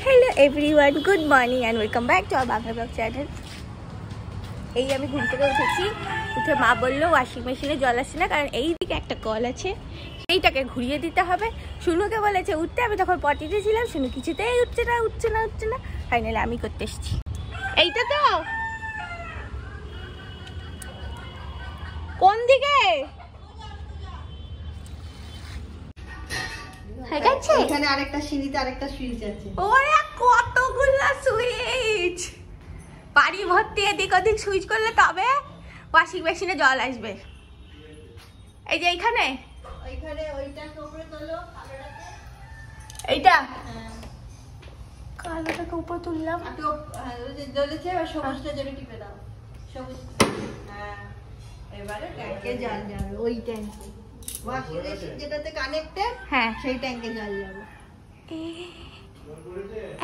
Hello everyone, good morning and welcome back to our Bangla blog channel. এই আমি ঘুম থেকে উঠেছি, উঠে মা বললো ওয়াশিং মেশিনে জল আসছে না, কারণ এই দিকে একটা কল আছে, সেইটাকে ঘুরিয়ে দিতে হবে। শুনুকে বলেছে উঠতে, আমি তখন পটিতে ছিলাম, শুনু কিছুতেই উঠছে না। ফাইনালি আমি করতে এসেছি। এইটা তো কোন দিকে? এখানে আরেকটা সিঁড়িতে আরেকটা সুইচ আছে। ওরে কতগুলো সুইচ! বাড়ি ভর্তি এদিক ওদিক সুইচ করলে তবে ওয়াশিং মেশিনে জল আসবে। এই যে এইখানে ওইটা উপরে তোলো, কালোটাকে। এইটা কালোটাকে উপরে তুললাম, জ্বলেছে, এবার সবুজটা জলে টিপে দাও। সবুজ, হ্যাঁ। এবারে ট্যাঙ্কে জল যাবে, ওই ট্যাঙ্কে ওয়াশিং মেশিন যেটাতে কানেক্টেড, হ্যাঁ সেই ট্যাঙ্কে জল যাবে।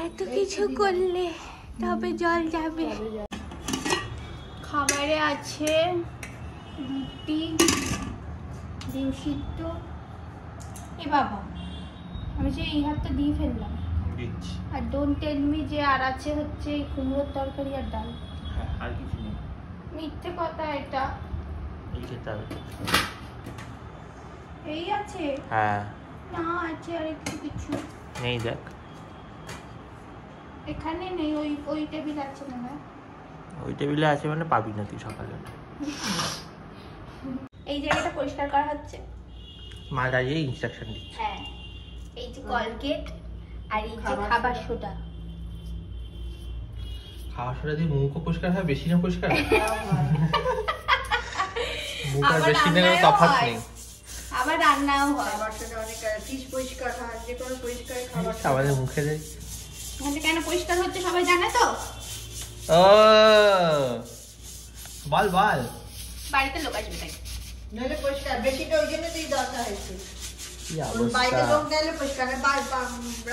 এত কিছু করলে তবে জল যাবে। খাবারে আছে রুটি, ডিম সিদ্ধ। এ বাবা, আমি যে এই হাতটা দিয়ে ফেললাম। আর ডোন্ট টেল মি যে আর আছে হচ্ছে এই কুমড়োর তরকারি আর ডাল। আর কিছু নেই, মিথ্যে কথা এটা। এই খেতে হবে। এই আছে? হ্যাঁ না, আছে আর একটু কিছু নেই, দেখ এখানে নেই। ওই টেবিল আছে না? ওই টেবিলে আছে মানে পাবি না তুই সকালে। এই জায়গাটা পরিষ্কার করা হচ্ছে, মা দাঁড়িয়ে ইনস্ট্রাকশন দিচ্ছে। হ্যাঁ, এই যে কলগেট আর এই যে খাবার সোডা। খাওয়ার সোডা দিয়ে মুখও পরিষ্কার হয়, বেশি না পরিষ্কার মুখ আর বেশি না তফাৎ নেই। আবার রান্নাও হয়, খাবার সোডা অনেক ফিশ পরিষ্কার হয়, যে কোনো পরিষ্কার খাবার আমাদের মুখে দেয়। মানে কেন পরিষ্কার হচ্ছে সবাই জানে তো? ও বল বাড়িতে লোক আসবে তাই নইলে পরিষ্কার বেশিটা ওই জন্য তুই দরকার হয়েছে। কি বাইরে অবস্থা! লোক গেলে পরিষ্কার,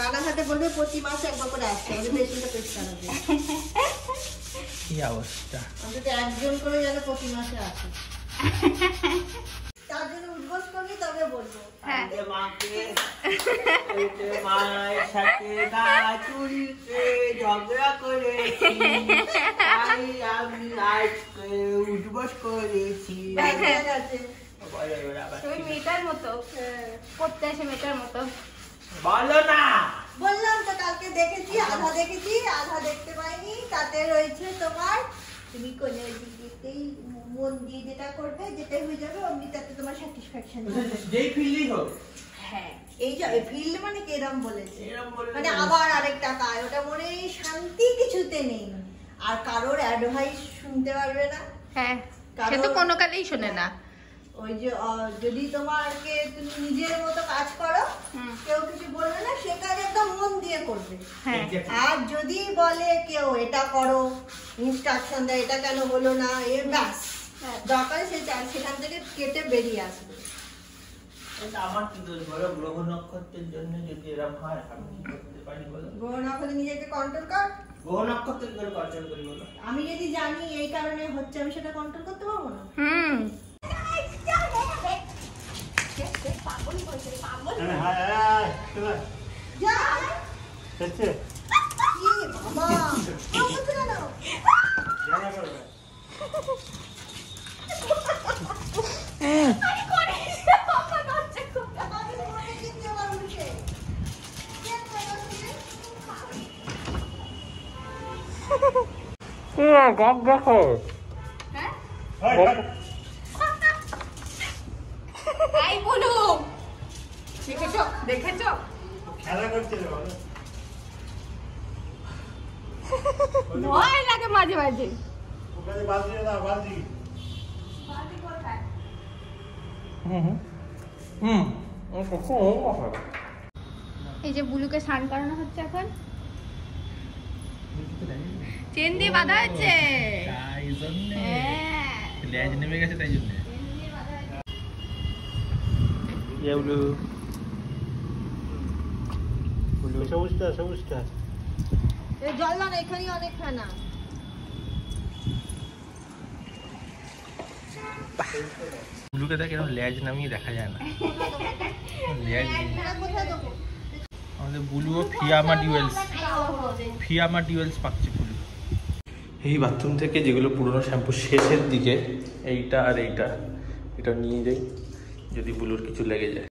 রানাঘাটে বলবে প্রতি মাসে একবার করে আসছে, ওদের বেশিটা পরিষ্কার হবে। কি অবস্থা! অন্তত একজন করে যেন প্রতি মাসে আসে, তার জন্য উদ্বোস করবি তবে বলবো। হ্যাঁ, মায়ের সাথে ঝগড়া করেছি, আমি আজকে উদ্বোস করেছি। তুমি মেয়েটার মতো করতে আসে, মেয়েটার মতো বলো না। বললাম তো কালকে দেখেছি, আধা দেখেছি, আধা দেখতে পাইনি। তাতে রয়েছে তোমার, তুমি কোনে দিকেই মন দিয়ে যেটা করবে, যেটা হয়ে যাবে অমনি, তাতে তোমার স্যাটিসফ্যাকশন হবে। যেই ফিল্ডই হোক। হ্যাঁ, এই যে ফিল্ড মানে কি এরকম বলেছে, মানে আবার আরেকটা কাজ, ওটা মনে শান্তি কিছুতে নেই। আর কারোর অ্যাডভাইস শুনতে পারবে না। হ্যাঁ, সে তো কোনো কালেই শোনে না। ওই যে যদি তোমাকে তুমি নিজের মতো কাজ করো, কেউ কিছু বলবে না, সে কাজ একদম মন দিয়ে করবে। হ্যাঁ, আর যদি বলে কেউ এটা করো, ইনস্ট্রাকশন দেয়, এটা কেন হলো না, এর ব্যাস দরকার সেখান থেকে কেটে বেরিয়ে আসবে। আমার কি দোষ বলো? গ্রহ নক্ষত্রের জন্য যদি এরকম হয়, আমি কি করতে পারি বলো? গ্রহ নক্ষত্র নিজেকে কন্ট্রোল কর। গ্রহ নক্ষত্র কি করে কন্ট্রোল করি বলো? আমি যদি জানি এই কারণে হচ্ছে, আমি সেটা কন্ট্রোল করতে পারবো না। দেখো দেখেছো খেলা করছে ভয় লাগে মাঝে মাঝে। এই যে বুলুকে স্নান করানো হচ্ছে, এখন চেন দিয়ে বাঁধা হচ্ছে। নেমে গেছে তাই জন্য। সবুজটা জল না, এখানে অনেক ফেনা। ব্লুকে দেখ এরকম লেজ নামিয়ে দেখা যায় না। লেজ আমাদের ব্লু ও ফিয়ামা ডিউয়েলস ফিয়ামা ডিউয়েলস পাচ্ছে ফুল। এই বাথরুম থেকে যেগুলো পুরনো শ্যাম্পু শেষের দিকে এইটা আর এইটা, এটা নিয়ে যাই যদি বুলুর কিছু লেগে যায়।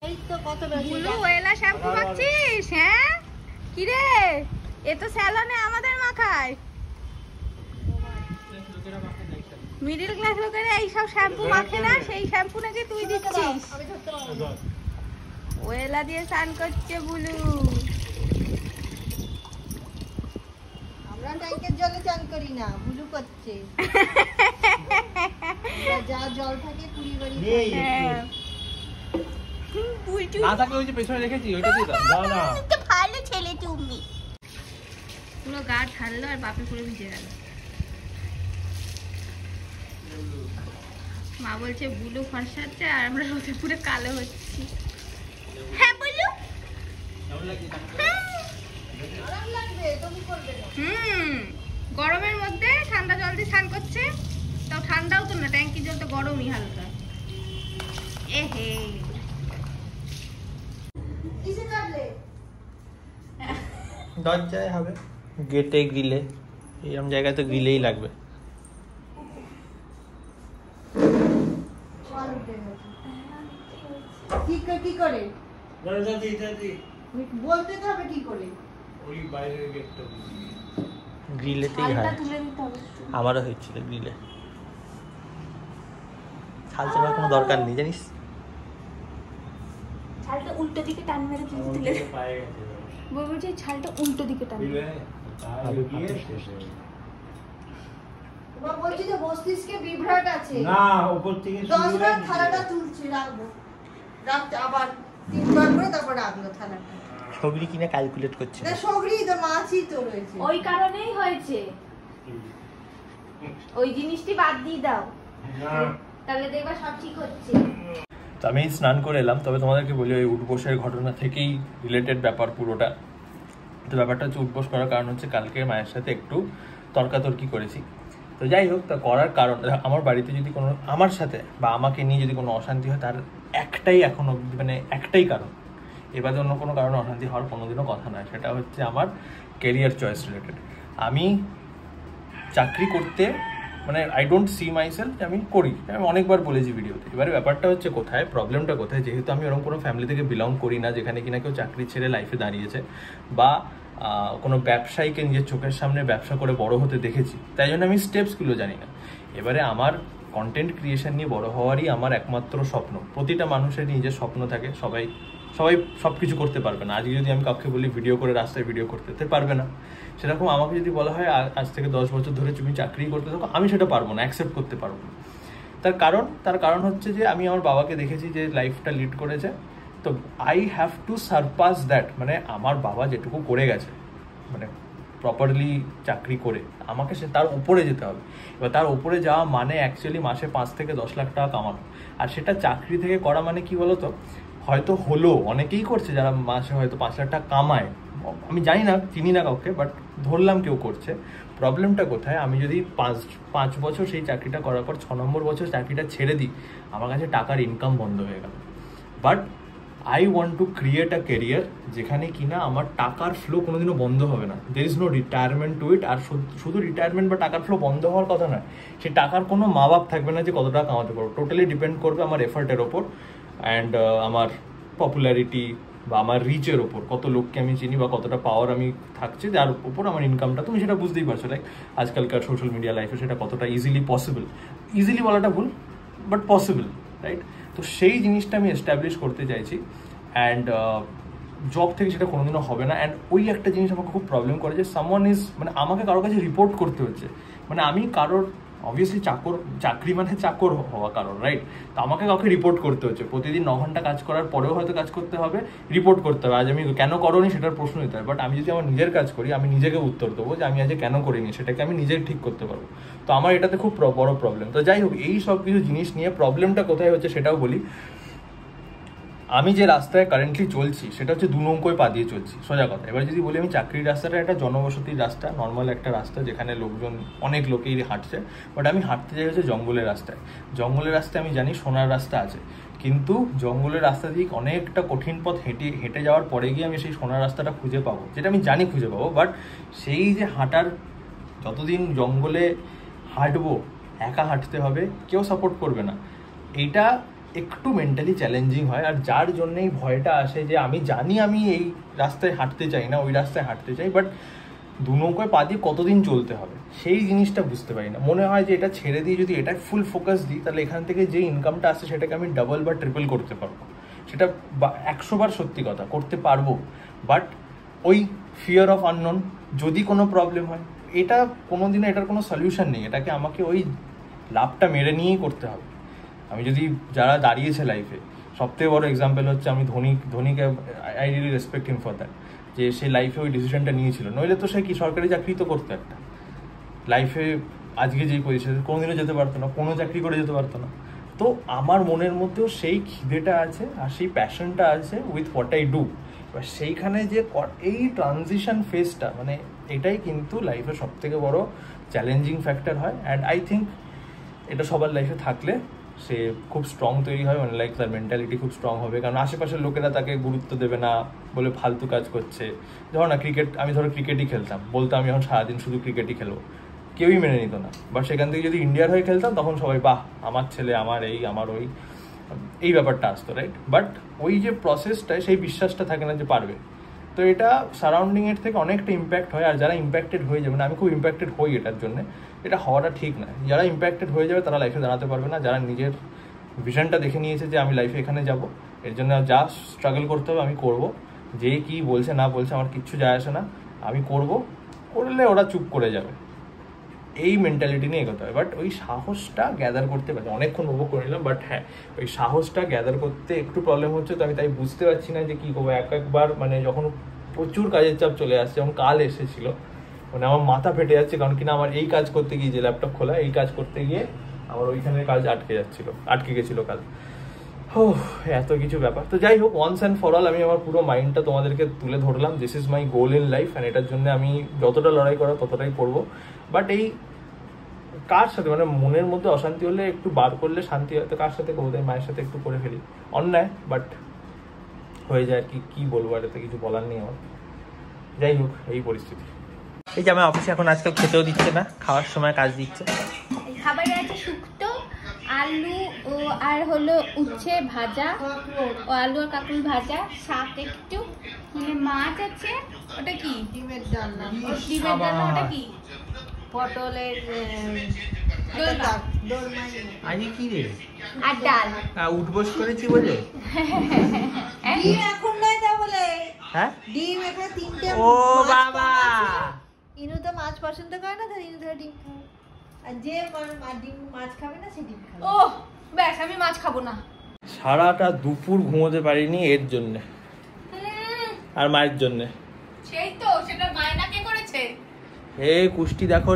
বুলু ওয়েলা শ্যাম্পু মাখছিস? হ্যাঁ কি রে, এ তো স্যালনে আমাদের মাখায়। মিডল ক্লাস লোকেরা এইসব শ্যাম্পু মাখে না, সেই শ্যাম্পু নাকি তুই দিচ্ছিস। ওয়েলা দিয়ে স্নান করছে বুলু। আমরা ট্যাঙ্কের জলে চান করি না, বুলু করছে। যা জল থাকে কুড়ি বাড়ি না থাকে ওই যে পেছনে রেখেছি ওইটা দিয়ে দাও না। ভালো ছেলে তুমি। পুরো গা ঠান্ডা আর বাপে পুরো ভিজে গেল। মা বলছে বুলু ফর্সাচ্ছে আর আমরা রোদে পুরো কালো হচ্ছি। হ্যাঁ বুলু, আরাম লাগবে, তুমি করবে না। গরমের মধ্যে ঠান্ডা জল দিয়ে স্নান করছে, তাও ঠান্ডাও তো না, ট্যাঙ্কির জল তো গরমই হালকা। এহে কিসে কাটলে? দরজায় হবে, গেটে গ্রিলে, এরকম জায়গায় তো গ্রিলেই লাগবে। কি করে বলতে তো হবে কি করে? ওই বাইরের গেটটা গ্রিলেতেই হয়। আমারও হয়েছিল গ্রিলে। ছাল চাপার কোনো দরকার নেই জানিস, ছালটা উল্টো দিকে টান মেরে তুলে বলছি ছালটা উল্টো দিকে টান। তোমার বলছি যে মস্তিষ্কে বিভ্রাট আছে না, উপর থেকে 10 বার থালাটা তুলছি, রাখবো, রাখতে আবার 3 বার করে তারপর রাখলো থালাটা। সগরি কিনা ক্যালকুলেট করছে না, সগরি তো মাছই তো রয়েছে, ওই কারণেই হয়েছে। ওই জিনিসটি বাদ দিয়ে দাও, তাহলে দেখবা সব ঠিক হচ্ছে। তো আমি স্নান করে এলাম, তবে তোমাদেরকে বলি ওই উঠবোসের ঘটনা থেকেই রিলেটেড ব্যাপার পুরোটা। তো ব্যাপারটা হচ্ছে উঠবোস করার কারণ হচ্ছে কালকে মায়ের সাথে একটু তর্কাতর্কি করেছি। তো যাই হোক, তা করার কারণ আমার বাড়িতে যদি কোনো আমার সাথে বা আমাকে নিয়ে যদি কোনো অশান্তি হয় তার একটাই এখনো মানে একটাই কারণ, এবারে অন্য কোনো কারণে অশান্তি হওয়ার কোনোদিনও কথা নয়। সেটা হচ্ছে আমার কেরিয়ার চয়েস রিলেটেড। আমি চাকরি করতে মানে আই ডোন্ট সি মাইসেলফ যে আমি করি, আমি অনেকবার বলেছি ভিডিওতে। এবারে ব্যাপারটা হচ্ছে কোথায়, প্রবলেমটা কোথায়, যেহেতু আমি ওরকম কোনো ফ্যামিলি থেকে বিলং করি না যেখানে কিনা কেউ চাকরি ছেড়ে লাইফে দাঁড়িয়েছে বা কোনো ব্যবসায়ীকে নিজের চোখের সামনে ব্যবসা করে বড় হতে দেখেছি, তাই জন্য আমি স্টেপসগুলো জানি না। এবারে আমার কন্টেন্ট ক্রিয়েশন নিয়ে বড় হওয়ারই আমার একমাত্র স্বপ্ন। প্রতিটা মানুষের নিজের স্বপ্ন থাকে, সবাই সব কিছু করতে পারবে না। আজকে যদি আমি কাউকে বলি ভিডিও করে রাস্তায় ভিডিও করতে পারবে না, সেরকম আমাকে যদি বলা হয় আজ থেকে 10 বছর ধরে তুমি চাকরি করতে থাকো, আমি সেটা পারবো না, অ্যাকসেপ্ট করতে পারবো না। তার কারণ হচ্ছে যে আমি আমার বাবাকে দেখেছি যে লাইফটা লিড করেছে, তো I have to surpass that. মানে আমার বাবা যেটুকু করে গেছে মানে প্রপারলি চাকরি করে, আমাকে সে তার উপরে যেতে হবে। এবার তার উপরে যাওয়া মানে অ্যাকচুয়ালি মাসে 5 থেকে 10 লাখ টাকা কামানো, আর সেটা চাকরি থেকে করা মানে কি বলতো, হয়তো হলো অনেকেই করছে যারা মাসে হয়তো 5 লাখ টাকা কামায়, আমি জানি না, চিনি না কাউকে, বাট ধরলাম কেউ করছে। প্রবলেমটা কোথায়, আমি যদি 5 বছর সেই চাকরিটা করার পর 6 নম্বর বছর চাকরিটা ছেড়ে দিই, আমার কাছে টাকার ইনকাম বন্ধ হয়ে গেল। But I want to create a career যেখানে কিনা আমার টাকার ফ্লো কোনোদিনও বন্ধ হবে না, there is no retirement to it. আর শুধু রিটায়ারমেন্ট বা টাকার ফ্লো বন্ধ হওয়ার কথা নয়, সেই টাকার কোনো মা বাপ থাকবে না যে কত টাকা কামাতে পারবো, টোটালি ডিপেন্ড করবে আমার এফার্টের ওপর অ্যান্ড আমার পপুলারিটি বা আমার রিচের ওপর, কত লোককে আমি চিনি বা কতটা পাওয়ার আমি থাকছে, যার উপর আমার ইনকামটা, তুমি সেটা বুঝতেই পারছো। লাইক আজকালকার সোশ্যাল মিডিয়া লাইফে সেটা কতটা ইজিলি পসিবল, ইজিলি বলাটা ভুল বাট পসিবল, রাইট? তো সেই জিনিসটা আমি এস্টাবলিশ করতে চাইছি অ্যান্ড জব থেকে সেটা কোনোদিনও হবে না। অ্যান্ড ওই একটা জিনিস আমাকে খুব প্রবলেম করে যে সামওয়ান ইজ মানে আমাকে কারোর কাছে রিপোর্ট করতে হচ্ছে, মানে আমি কারোর অবভিয়াসলি চাকরি মানে চাকর হওয়া কারোর, রাইট? তো আমাকে কাউকে রিপোর্ট করতে হচ্ছে, প্রতিদিন 9 ঘন্টা কাজ করার পরেও হয়তো কাজ করতে হবে, রিপোর্ট করতে হবে, আজ আমি কেন করোনি সেটার প্রশ্ন দিতে হবে। বাট আমি যদি আমার নিজের কাজ করি, আমি নিজেকে উত্তর দেবো যে আমি আজ কেন করিনি, সেটাকে আমি নিজে ঠিক করতে পারবো। তো আমার এটাতে খুব বড় প্রবলেম। তো যাই হোক, এই সব কিছু জিনিস নিয়ে প্রবলেমটা কোথায় হচ্ছে সেটাও বলি। আমি যে রাস্তায় কারেন্টলি চলছি সেটা হচ্ছে 2 নৌকোয় পা দিয়ে চলছি, সোজা কথা। এবার যদি বলি আমি চাকরির রাস্তাটা একটা জনবসতির রাস্তা, নর্মাল একটা রাস্তা যেখানে লোকজন অনেক লোকেই হাঁটছে, বাট আমি হাঁটতে যাই হচ্ছে জঙ্গলের রাস্তায়। জঙ্গলের রাস্তায় আমি জানি সোনার রাস্তা আছে, কিন্তু জঙ্গলের রাস্তা দিয়ে অনেকটা কঠিন পথ হেঁটে যাওয়ার পরে গিয়ে আমি সেই সোনার রাস্তাটা খুঁজে পাবো, যেটা আমি জানি খুঁজে পাবো। বাট সেই যে হাঁটার, যতদিন জঙ্গলে হাঁটবো একা হাঁটতে হবে, কেউ সাপোর্ট করবে না, এইটা একটু মেন্টালি চ্যালেঞ্জিং হয়। আর যার জন্যেই ভয়টা আসে যে আমি জানি আমি এই রাস্তায় হাঁটতে চাই না, ওই রাস্তায় হাঁটতে চাই, বাট দু নৌকায় পা দিয়ে কতদিন চলতে হবে সেই জিনিসটা বুঝতে পারি না। মনে হয় যে এটা ছেড়ে দিয়ে যদি এটা ফুল ফোকাস দিই, তাহলে এখান থেকে যে ইনকামটা আসছে সেটাকে আমি ডাবল বা ট্রিপল করতে পারবো। সেটা 100 বার সত্যি কথা করতে পারবো, বাট ওই ফিয়ার অফ আননোন, যদি কোনো প্রবলেম হয়, এটা কোনোদিনও এটার কোনো সলিউশন নেই। এটাকে আমাকে ওই লাভটা মেরে নিয়েই করতে হবে। আমি যদি যারা দাঁড়িয়েছে লাইফে, সবথেকে বড় এক্সাম্পল হচ্ছে আমি ধোনিকে I really respect him for that, যে সে লাইফে ওই ডিসিশনটা নিয়েছিল। নইলে তো সে কি সরকারি চাকরি তো করতো একটা, লাইফে আজকে যেই পজিশনে কোনোদিনও যেতে পারতো না, কোনো চাকরি করে যেতে পারতো না। তো আমার মনের মধ্যেও সেই খিদেটা আছে আর সেই প্যাশনটা আছে উইথ হোয়াট আই ডু। এবার সেইখানে যে এই ট্রানজিশন ফেজটা, মানে এটাই কিন্তু লাইফের সবথেকে বড় চ্যালেঞ্জিং ফ্যাক্টর হয়। অ্যান্ড আই থিঙ্ক এটা সবার লাইফে থাকলে সে খুব স্ট্রং তৈরি হয়, মানে লাইক তার মেন্টালিটি খুব স্ট্রং হবে। কারণ আশেপাশের লোকেরা তাকে গুরুত্ব দেবে না, বলে ফালতু কাজ করছে। ধরো না আমি ক্রিকেটই খেলতাম, বলতাম আমি এখন সারাদিন শুধু ক্রিকেটই খেলবো, কেউই মেনে নিত না। বাট সেখান থেকে যদি ইন্ডিয়ার হয়ে খেলতাম, তখন সবাই বাহ আমার ছেলে, আমার ওই এই ব্যাপারটা আসতো, রাইট? বাট ওই যে প্রসেসটা, সেই বিশ্বাসটা থাকে না যে পারবে। তো এটা সারাউন্ডিংয়ের থেকে অনেকটা ইম্প্যাক্ট হয়। আর যারা ইম্প্যাক্টেড হয়ে যাবে, না আমি খুব ইম্প্যাক্টেড হই এটার জন্য, এটা হওয়াটা ঠিক নয়। যারা ইম্প্যাক্টেড হয়ে যাবে তারা লাইফে দাঁড়াতে পারবে না। যারা নিজের ভিশনটা দেখে নিয়েছে যে আমি লাইফে এখানে যাব, এর জন্য যা স্ট্রাগল করতে হবে আমি করব, যে কি বলছে না বলছে আমার কিচ্ছু যায় আসে না, আমি করলে ওরা চুপ করে যাবে, এই মেন্টালিটি নিয়ে এগোতে হয়। বাট ওই সাহসটা গ্যাদার করতে পারে, অনেকক্ষণ উপভোগ করে নিলাম, বাট হ্যাঁ ওই সাহসটা গ্যাদার করতে একটু প্রবলেম হচ্ছে। তো আমি তাই বুঝতে পারছি না যে কী করবো। একবার মানে যখন প্রচুর কাজের চাপ চলে আসছে, যেমন কাল এসেছিল, মানে আমার মাথা ফেটে যাচ্ছে। কারণ কিনা আমার এই কাজ করতে গিয়ে, যে ল্যাপটপ খোলা, এই কাজ করতে গিয়ে আমার ওইখানের কাজ আটকে গেছিলো কাজ। এত কিছু ব্যাপার। তো যাই হোক, ওয়ান্স অ্যান্ড ফর অল আমি আমার পুরো মাইন্ডটা তোমাদেরকে তুলে ধরলাম। This is my goal in life, and এটার জন্য আমি যতটা লড়াই করা ততটাই করবো। বাট এই কার সাথে, মানে মনের মধ্যে অশান্তি হলে একটু বার করলে শান্তি হয়। তো কার সাথে করবো? তাই মায়ের সাথে একটু করে ফেলি, অন্যায় বাট হয়ে যায়। কি বলবো, এটাতে কিছু বলার নেই আমার। যাই হোক, এই পরিস্থিতি। এই যে আমার অফিসে এখন আজকাল খেতেও দিচ্ছে না, খাওয়ার সময় কাজ দিচ্ছে। খাবারে আছে শুক্তো, আলু ও আর হলো উচ্ছে ভাজা, ও আলু আর কাকুল ভাজা, শাক একটু, মাছ আছে, ওটা কি ডিমের ডালনা, ওটা কি পটলের আজকে কি রে, আর ডাল। উঠবোস করেছি বলে ডিম এখন নয়, তা বলে হ্যাঁ ডিম এখানে 3টে। ও বাবা, ইনু তো মাছ পছন্দ করে না, তাই ইনু ধরে ডিম খাবে। আর যে মাছ খাবে না সে ডিম খাবে। ও ব্যাস, আমি মাছ খাবো না। সারাটা দুপুর ঘুমোতে পারিনি এর জন্য আর মায়ের জন্য। সেই তো, সেটা মায়না কে করেছে? কুষ্টি দেখো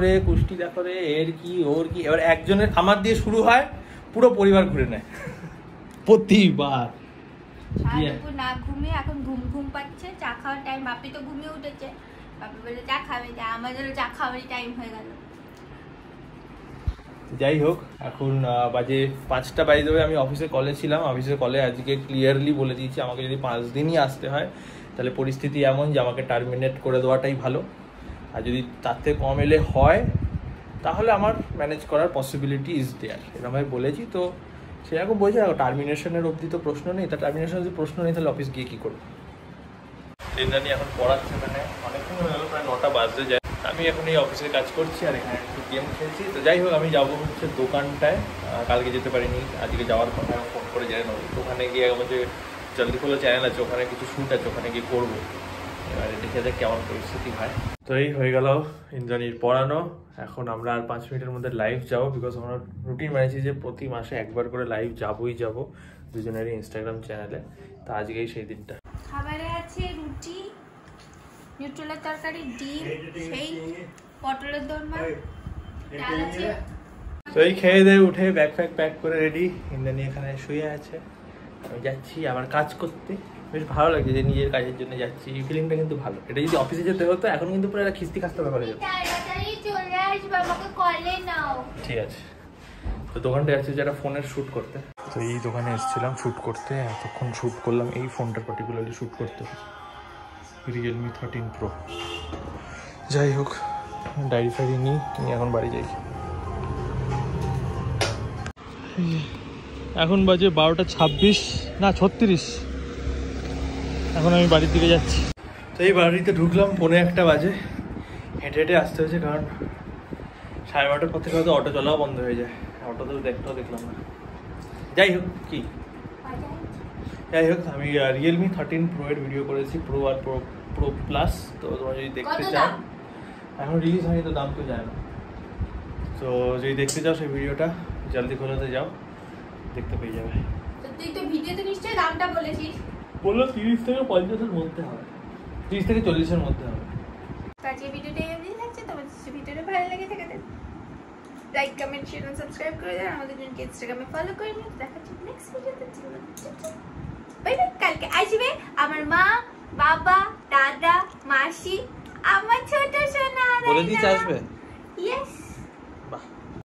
রে, এর কি ওর কি। এবার একজনের আমার দিয়ে শুরু হয়, পুরো পরিবার ঘুরে নেয় প্রতিবার। সারাদিন না ঘুমিয়ে এখন ঘুম পাচ্ছে। চা খাওয়ার টাইম, বাপি তো ঘুমিয়ে উঠেছে, বাপি বলে চা খাবে, আমাদের চা খাওয়ারই টাইম হয়ে গেল। যাই হোক, এখন বাজে 5টা বাজে দেবে। আমি অফিসে কলে ছিলাম, অফিসের কলে আজকে ক্লিয়ারলি বলে দিয়েছি আমাকে যদি 5 দিনই আসতে হয়, তাহলে পরিস্থিতি এমন যে আমাকে টার্মিনেট করে দেওয়াটাই ভালো। আর যদি তার থেকে কম এলে হয়, তাহলে আমার ম্যানেজ করার পসিবিলিটি ইজ দেয়ার, এরকম আমি বলেছি। তো সেরকম বলছে, টার্মিনেশনের অবধি তো প্রশ্ন নেই। তা টার্মিনেশনের যদি প্রশ্ন নেই, তাহলে অফিস গিয়ে কী করবো? ইন্দ্রাণী এখন পড়াচ্ছে, মানে অনেকক্ষণ হয়ে গেল, প্রায় 9টা বাজতে যায়। আমি এখন এই অফিসের কাজ করছি আর এখানে একটু গেম খেলছি। তো যাই হোক, আমি যাবো হচ্ছে দোকানটায়। কালকে যেতে পারিনি, আজকে যাওয়ার কথা ফোন করে যাই না। ওখানে গিয়ে আমার যে জলদি খোলা চ্যানেল আছে, ওখানে কিছু শ্যুট আছে, ওখানে গিয়ে করবো। এবারে দেখে যাক কেমন পরিস্থিতি হয়। তো এই হয়ে গেল ইন্দ্রাণীর পড়ানো। এখন আমরা আর 5 মিনিটের মধ্যে লাইভ যাবো, বিকজ আমরা রুটিন বানিয়েছি যে প্রতি মাসে একবার করে লাইভ যাবোই যাবো দুজনেরই ইনস্টাগ্রাম চ্যানেলে। তো আজকেই সেই দিনটা। খাবারে আছে রুটি, নিউট্রেলার তরকারি, ডিম, সেই পটলের দোরমা, ডাল আছে। তো এই খেয়ে দিয়ে উঠে ব্যাগ প্যাক করে রেডি। ইন্দ্রাণী এখানে শুয়ে আছে, আমি যাচ্ছি আবার কাজ করতে। বেশ ভালো লাগছে যে নিজের কাজের জন্য যাচ্ছি, এই ফিলিংটা কিন্তু ভালো। এটা যদি অফিসে যেতে হতো, এখন কিন্তু পুরো একটা খিস্তি খাস্তা ব্যাপার হয়ে যেত। ঠিক আছে, তো দোকানটা যাচ্ছি যারা ফোনের শ্যুট করতে। তো এই দোকানে এসেছিলাম শ্যুট করতে, এতক্ষণ শ্যুট করলাম এই ফোনটা পার্টিকুলারলি শ্যুট করতে, রিয়েলমি 13 Pro। যাই হোক, ডায়েরি ফাইরি নিয়ে এখন বাড়ি যাই। এখন বাজে 12:26 না 36। এখন আমি বাড়ির দিকে যাচ্ছি। তো এই বাড়িতে ঢুকলাম 1:45 বাজে, হেঁটে হেঁটে আসতে হয়েছে, কারণ 12:30 পর থেকে হয়তো অটো চলাও বন্ধ হয়ে যায়। অটো তো দেখলাম না। যাই হোক আমি রিয়েলমি 13 Pro এর ভিডিও করেছি, প্রো আর প্রো প্লাস। তো তোমরা যদি দেখতে চাও, এখন রিলিজ হয়নি তো দাম তো যায় না, তো যদি দেখতে চাও সেই ভিডিওটা জলদি খোলাতে যাও, দেখতে পেয়ে যাবে। তো তুই তো ভিডিওতে নিশ্চয়ই দামটা বলেছিস, বললো 30 থেকে 50-এর মধ্যে হবে, 30 থেকে 40-এর মধ্যে হবে। তো আজকে ভিডিওটা এমনি থাকছে। তোমাদের যদি ভিডিওটা ভালো লাগে থাকে লাইক কমেন্ট শেয়ার এবং সাবস্ক্রাইব করে দেন। আমাদের জনকে ইনস্টাগ্রামে ফলো করে নিন। দেখা হচ্ছে নেক্সট ভিডিওতে। Bye bye. কালকে আসবে আমার মা, বাবা, দাদা, মাসি, আমার ছোট সোনা। বলে দিচ্ছি আসবে।